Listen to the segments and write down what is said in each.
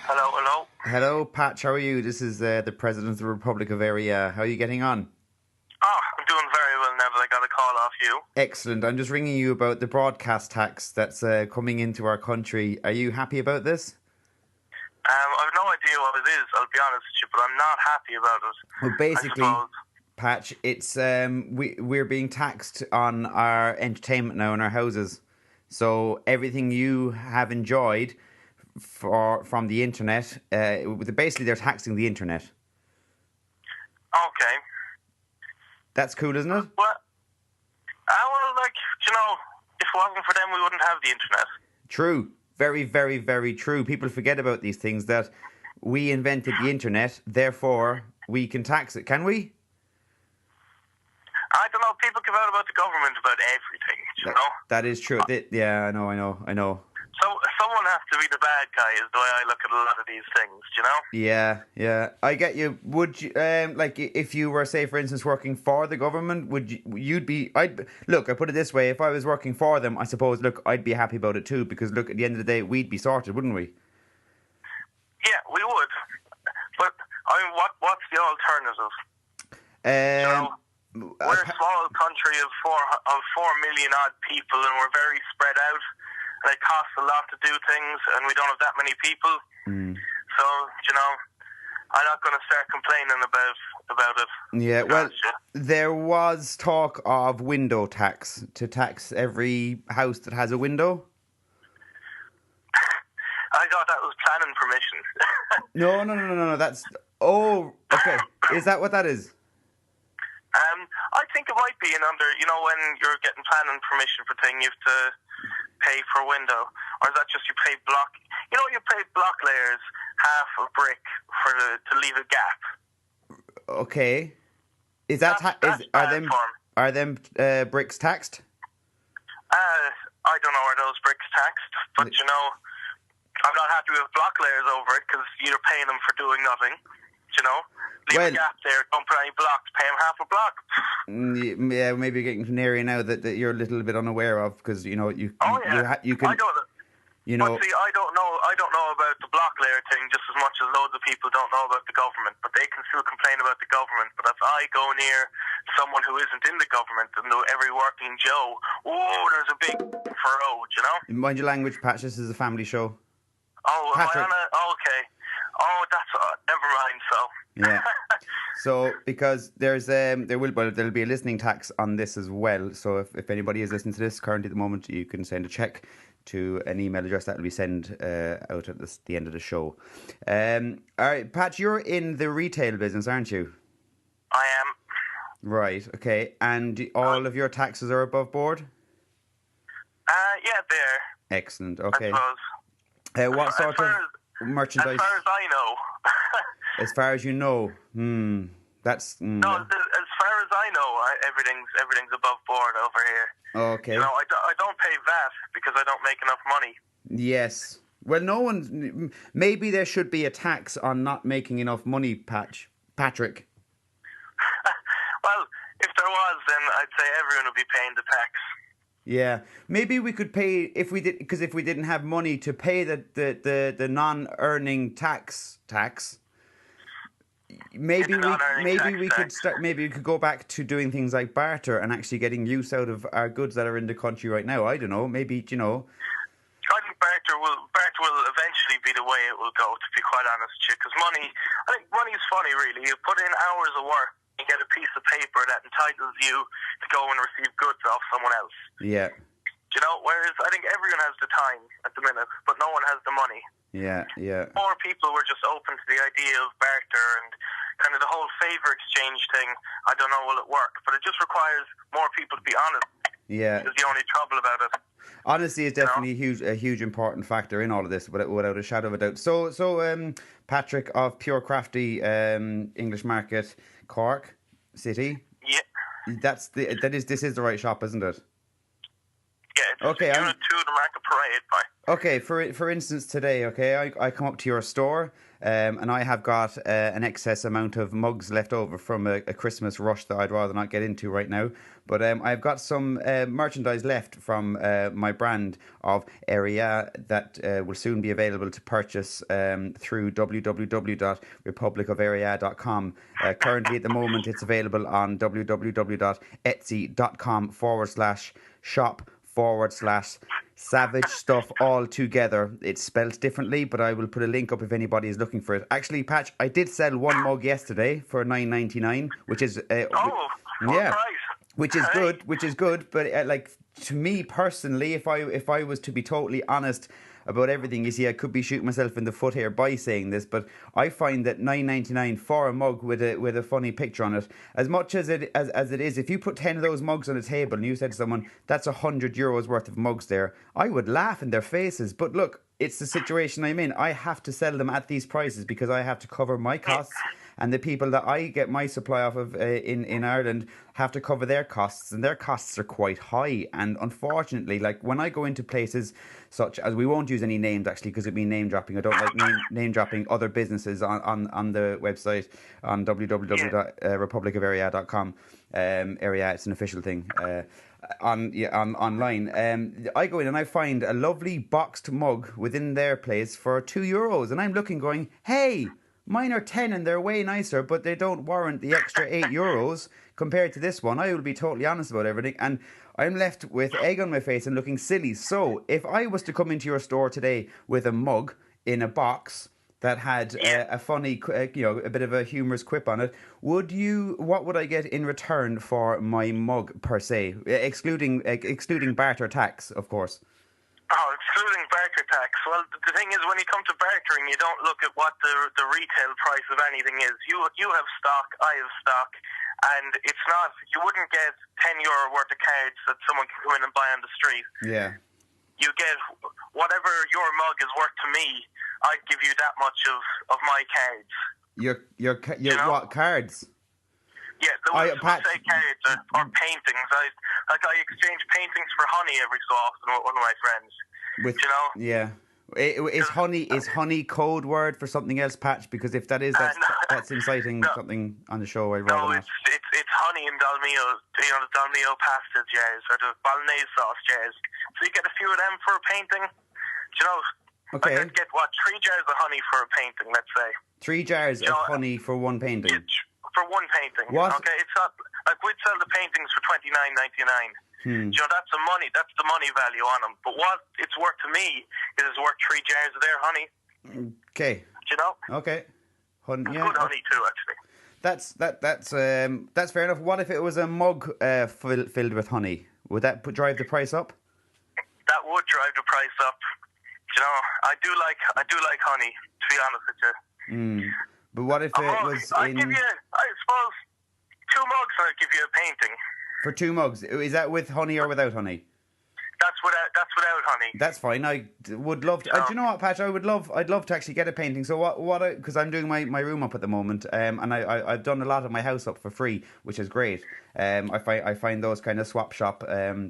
Hello, hello. Hello, Patch. How are you? This is the President of the Republic of Eire Ya. How are you getting on? Oh, I'm doing very well now that I got a call off you. Excellent. I'm just ringing you about the broadcast tax that's coming into our country. Are you happy about this? I've no idea what it is, I'll be honest with you, but I'm not happy about it. Well, basically, I suppose. Patch, it's we're being taxed on our entertainment now in our houses. So everything you have enjoyed from the internet, basically they're taxing the internet. Okay. That's cool, isn't it? Well, if it wasn't for them, we wouldn't have the internet. True. Very, very, very true. People forget about these things, that we invented the internet, therefore we can tax it. Can we? I don't know. People give out about the government about everything, you know? That is true. Yeah, I know. So someone has to be the bad guy is the way I look at a lot of these things, you know? Yeah. I get you. Would you, if you were, say, for instance, working for the government, I put it this way, if I was working for them, I suppose, I'd be happy about it too, because, at the end of the day, we'd be sorted, wouldn't we? Yeah, we would. But, what's the alternative? We're a small country of 4 million odd people, and we're very spread out. And it costs a lot to do things, and we don't have that many people. So, I'm not going to start complaining about it. Yeah, well, there was talk of window tax, to tax every house that has a window. I thought that was planning permission. No. That's... Oh, okay. Is that what that is? I think it might be when you're getting planning permission for things, you have to pay for a window. Or is that just you pay block? You pay block layers, half a brick to leave a gap. Okay. Is that are them bricks taxed? I don't know, are those bricks taxed? But I'm not happy with block layers over it because you're paying them for doing nothing. Leave a gap there, don't put any blocks, pay them half a block. Yeah, maybe you're getting to an area now that you're a little bit unaware of, because you can. I don't. See, I don't know about the block layer thing just as much as loads of people don't know about the government. But they can still complain about the government. But if I go near someone who isn't in the government and know every working Joe, there's a big for road, Mind your language, Patch. This is a family show. Oh, Patrick. am I on a... Okay. Oh, that's... never mind, so... Yeah. So, because there'll be a listening tax on this as well. So if anybody is listening to this currently at the moment, you can send a check to an email address that will be sent out at the end of the show. All right, Pat, you're in the retail business, aren't you? I am. Right, okay. And all of your taxes are above board? Yeah, they're. Excellent, okay. I suppose. What sort of merchandise? As far as I know. As far as you know, that's... No, as far as I know, everything's above board over here. Okay. I don't pay VAT because I don't make enough money. Yes. Well, maybe there should be a tax on not making enough money, Patrick. Well, if there was, then I'd say everyone would be paying the tax. Yeah, maybe we could pay if we didn't have money to pay the non-earning tax. Maybe we could go back to doing things like barter and actually getting use out of our goods that are in the country right now. I don't know. Maybe I think barter will eventually be the way it will go. To be quite honest with you, because I think money is funny. Really, you put in hours of work. You get a piece of paper that entitles you to go and receive goods off someone else. Yeah. Whereas I think everyone has the time at the minute, but no one has the money. Yeah. More people were just open to the idea of barter and kind of the whole favour exchange thing. I don't know will it work, but it just requires more people to be honest. Yeah. Is the only trouble about it. Honesty is definitely a huge important factor in all of this, without a shadow of a doubt. So Patrick of Pure Crafty English Market, Cork City. Yeah. This is the right shop, isn't it? Yeah, Okay, Unit 2, the Market Parade, boy. Okay, for instance, today, okay, I come up to your store, and I have got an excess amount of mugs left over from a Christmas rush that I'd rather not get into right now. But I've got some merchandise left from my brand of Eire Ya that will soon be available to purchase through www.republicofeireya.com. Currently, at the moment, it's available on www.etsy.com/shop/Savage Stuff all together. It's spelled differently, but I will put a link up if anybody is looking for it. Actually, Patch, I did sell one mug yesterday for $9.99, which is Price. which is good. But like, to me personally, if I was to be totally honest about everything, you see, I could be shooting myself in the foot here by saying this, but I find that $9.99 for a mug with a funny picture on it, as much as it is, if you put 10 of those mugs on a table and you said to someone, that's €100 worth of mugs there, I would laugh in their faces. But look, it's the situation I'm in. I have to sell them at these prices because I have to cover my costs, and the people that I get my supply off of in Ireland have to cover their costs, and their costs are quite high. And unfortunately, like when I go into places such as, we won't use any names actually because it'd be name dropping. I don't like name dropping other businesses on the website on www.republicofeireya.com. Eire Ya, it's an official thing. Online. I go in and I find a lovely boxed mug within their place for €2, and I'm looking going, hey, mine are 10 and they're way nicer, but they don't warrant the extra €8 compared to this one. I will be totally honest about everything, and I'm left with egg on my face and looking silly. So if I was to come into your store today with a mug in a box that had a funny, a bit of a humorous quip on it, what would I get in return for my mug per se, excluding barter tax, of course? Oh, excluding barter tax. Well, the thing is, when you come to bartering, you don't look at what the retail price of anything is. You have stock, I have stock, and it's not. You wouldn't get €10 worth of cards that someone can come in and buy on the street. Yeah. You get whatever your mug is worth to me. I'd give you that much of my cards. Your what cards? Yeah, say cards or paintings. I exchange paintings for honey every so often with one of my friends. Yeah. Is honey code word for something else, Patch? Because if that is, that's inciting something on the show. I'd rather not. It's honey and Dalmio, the Dalmio pasta jars or the bolognese sauce jars. So you get a few of them for a painting. Okay. I'd get 3 jars of honey for a painting, let's say. 3 jars of honey for one painting. For one painting. What? Okay, it's not like we'd sell the paintings for $29.99. That's the money value on them. But what it's worth to me is it's worth 3 jars of their honey. Okay. Okay. Good honey too, actually. That's fair enough. What if it was a mug filled with honey? Would that drive the price up? That would drive the price up. I do like honey, to be honest with you. But what if it was I'd give you, I suppose, 2 mugs and I'd give you a painting. For 2 mugs? Is that with honey or without honey? That's without honey. That's fine. I would love to. Do you know what, Patch? I'd love to actually get a painting. So because I'm doing my room up at the moment, and I've done a lot of my house up for free, which is great. I find those kind of swap shop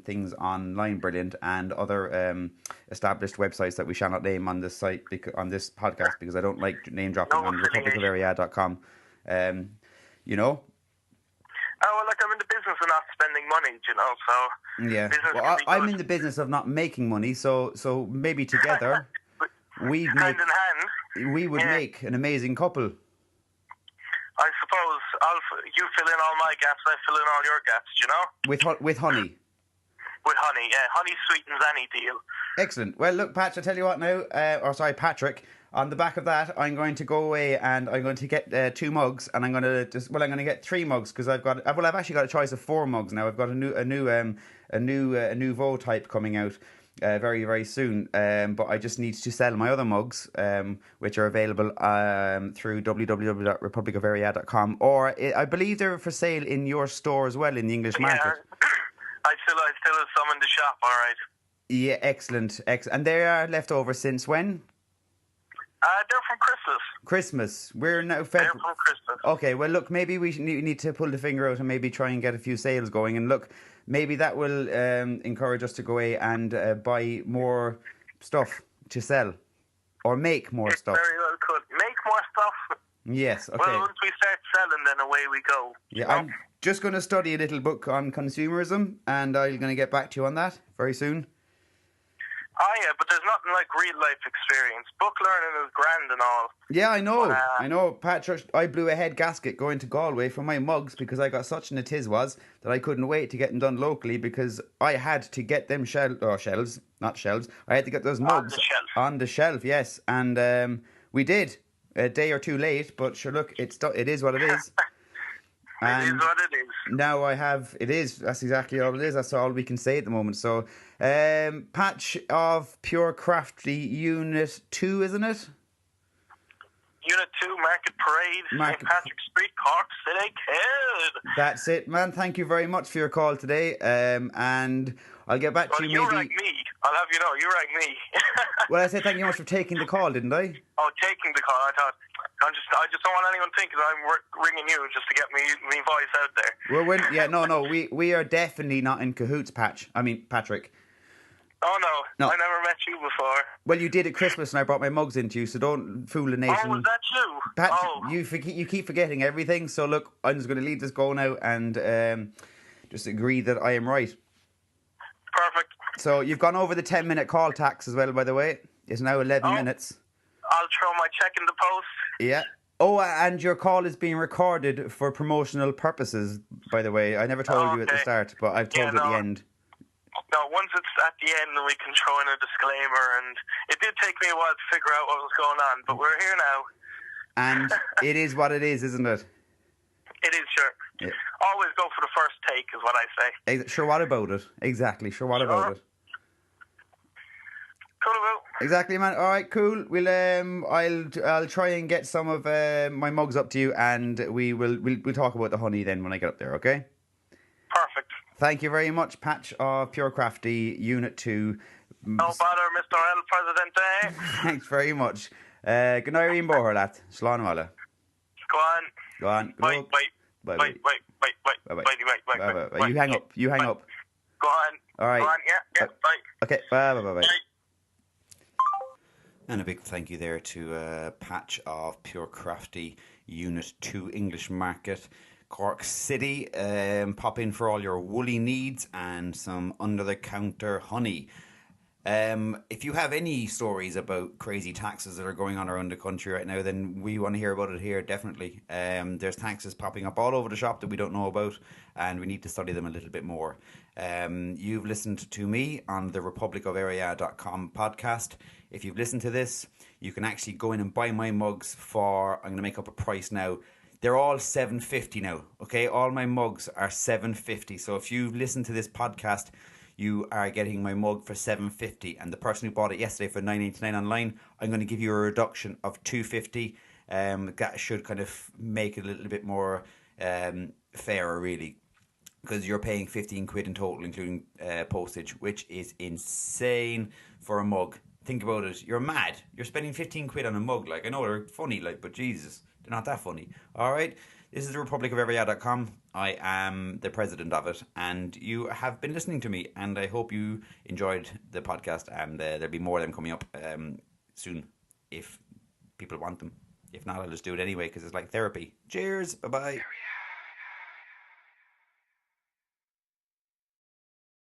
things online brilliant, and other established websites that we shall not name on this site on this podcast because I don't like name dropping on republicofeireya.com. Oh, well, I'm in the business of not spending money, so... Yeah, well, I'm in the business of not making money, so maybe together we would make an amazing couple. I suppose you fill in all my gaps, I fill in all your gaps, With honey. With honey, yeah. Honey sweetens any deal. Excellent. Well, look, Patch, I tell you what now, Patrick, on the back of that, I'm going to go away and I'm going to get 2 mugs, and I'm going to get 3 mugs because I've actually got a choice of 4 mugs now. I've got a nouveau type coming out very, very soon. But I just need to sell my other mugs, which are available through www.republicofeireya.com, or I believe they're for sale in your store as well in the English market. I still have some in the shop. All right. Yeah, excellent. And they are left over since when? They're from Christmas. Christmas. We're now They're from Christmas. Okay, well, look, maybe we need to pull the finger out and maybe try and get a few sales going. And look, maybe that will encourage us to go away and buy more stuff to sell. Or make more stuff. Very well could. Make more stuff. Yes, okay. Well, once we start selling, then away we go. Yeah, I'm just going to study a little book on consumerism, and I'm going to get back to you on that very soon. Oh, yeah, but there's nothing like real-life experience. Book learning is grand and all. Yeah, I know. But, I know, Patrick. I blew a head gasket going to Galway for my mugs because I got such an tiz was that I couldn't wait to get them done locally because I had to get them shelves, not shelves. I had to get those mugs on the shelf, yes. And we did. A day or two late, but sure, look, it is what it is. It is what it is. Now it is. That's exactly all it is. That's all we can say at the moment. So, patch of Pure Crafty Unit 2, isn't it? Unit 2, Market Parade, St. Patrick's Street, Cork City, Kid. That's it, man. Thank you very much for your call today. And I'll get back to you maybe. You rang me. I'll have you know, you rang me. Well, I said thank you much for taking the call, didn't I? Oh, taking the call. I thought, I just don't want anyone thinking I'm ringing you just to get me voice out there. Well, no. We are definitely not in cahoots, Patrick. Oh, no. I never met you before. Well, you did at Christmas and I brought my mugs into you, so don't fool the nation. Oh, was that you? Pat, you keep forgetting everything, so look, I'm just going to leave this go now and just agree that I am right. Perfect. So you've gone over the 10-minute call tax as well, by the way. It's now 11 minutes. I'll throw my check in the post. Yeah. Oh, and your call is being recorded for promotional purposes, by the way. I never told you at the start, but I've told you at the end. No, once it's at the end, we can throw in a disclaimer, and it did take me a while to figure out what was going on, but we're here now. And it is what it is, isn't it? It is, sure. Yeah. Always go for the first take, is what I say. Sure, what about it? Exactly, sure, what about it? Cool about. Exactly, man. All right, cool. We'll I'll try and get some of my mugs up to you, and we'll talk about the honey then when I get up there. Okay. Perfect. Thank you very much, Patch of Pure Crafty Unit 2. No bother, Mr. El Presidente. Thanks very much. Good night, Ian Boher, lad. Slán wala. Go on. Bye. You hang up. Go on. All right. Go on, yeah, bye. Okay, bye. And a big thank you there to Patch of Pure Crafty Unit 2 English Market, Cork City. Pop in for all your woolly needs and some under-the-counter honey. If you have any stories about crazy taxes that are going on around the country right now, then we want to hear about it here, definitely. There's taxes popping up all over the shop that we don't know about, and we need to study them a little bit more. You've listened to me on the republicofarea.com podcast. If you've listened to this, you can actually go in and buy my mugs for, I'm going to make up a price now, they're all $7.50 now, okay? All my mugs are $7.50. So if you've listened to this podcast, you are getting my mug for $7.50, and the person who bought it yesterday for $9.99 online, I'm going to give you a reduction of $2.50. That should kind of make it a little bit more fairer, really, because you're paying 15 quid in total, including postage, which is insane for a mug. Think about it. You're mad. You're spending 15 quid on a mug. Like, I know they're funny, like, but Jesus, they're not that funny. All right. This is the republicofeverya.com. I am the president of it, and you have been listening to me, and I hope you enjoyed the podcast, and there'll be more of them coming up soon if people want them. If not, I'll just do it anyway because it's like therapy. Cheers. Bye-bye.